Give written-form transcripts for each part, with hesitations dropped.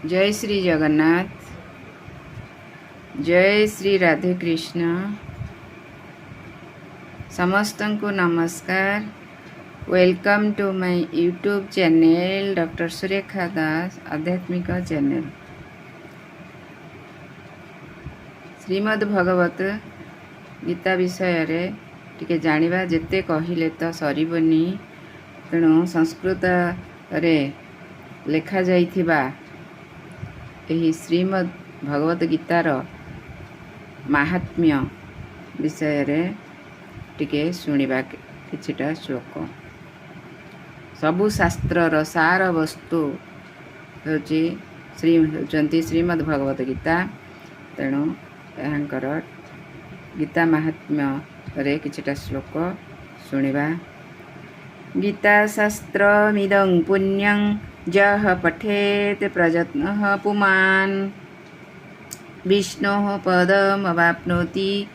जय श्री जगन्नाथ, जय श्री राधे कृष्ण। समस्त को नमस्कार। Welcome to my YouTube channel doctor Surekha Das आध्यात्मिक चैनल। श्रीमद् भगवत गीता विषय रे टिके जानिबा। जेते कहिले तो सरीबनी, तेणु संस्कृत रे लेखा जाइथिबा एही श्रीमद् भगवत गीतार महात्म्य विषय रे टिके शुणिबा किछिटा श्लोक। सबु शास्त्रर सार वस्तु होची श्रीमद् भगवत गीता। तेणु एहांकर गीता महात्म्य रे किछिटा श्लोक शुणिबा। गीता शास्त्रमिदं पुण्यं यः पठेत् प्रयत्नः पुमान् विष्णोः पदमवाप्नोति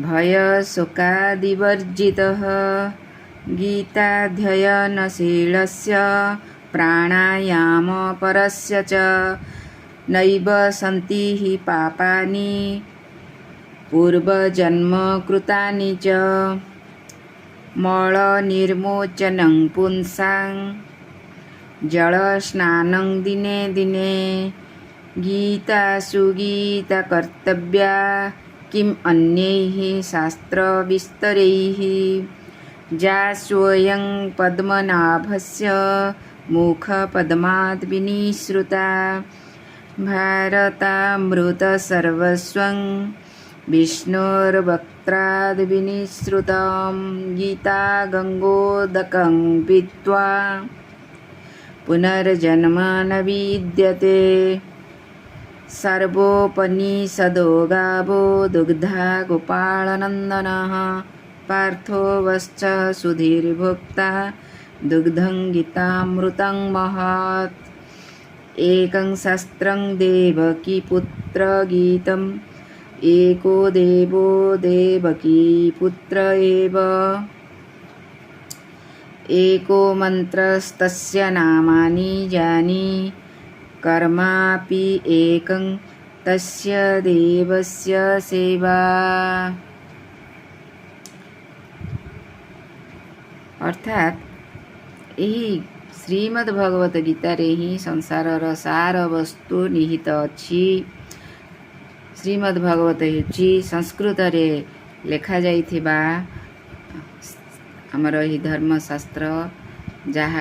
भयशोकादिवर्जितः। गीताध्ययनशीलस्य प्राणायामपरस्य च नैव सन्ति हि पापानि पूर्वजन्मकृतानि च। मलनिर्मोचनं पुंसां जलस्नानं दिने दिने। गीतासु गीता कर्तव्या किम् अन्यैः शास्त्रविस्तरैः। जा स्वयं पद्मनाभस्य मुखपद्माद् विनिसृता। भारतामृतसर्वस्वं विष्णोर्वक्त्राद् विनिसृतं। गीता गङ्गोदकं पीत्वा पुनर्जन्म न विद्यते। सर्वोपनिषदो गावो दुग्धा गोपालनन्दनः। पार्थो वश्च सुधीर्भोक्ता दुग्धं गीतामृतं महत्। एकं शास्त्रं देवकीपुत्रगीतम् एको देवो देवकीपुत्र एव। एको मन्त्रस्तस्य नामानि जानि कर्मापि एकं तस्य देवस्य सेवा। अर्थात यही श्रीमद् भगवत गीता रे ही संसारर सार वस्तु निहित अछि। श्रीमद् भगवत हेउची संस्कृत रे लेखा जाइथिबा हमर ही धर्मशास्त्र, जहाँ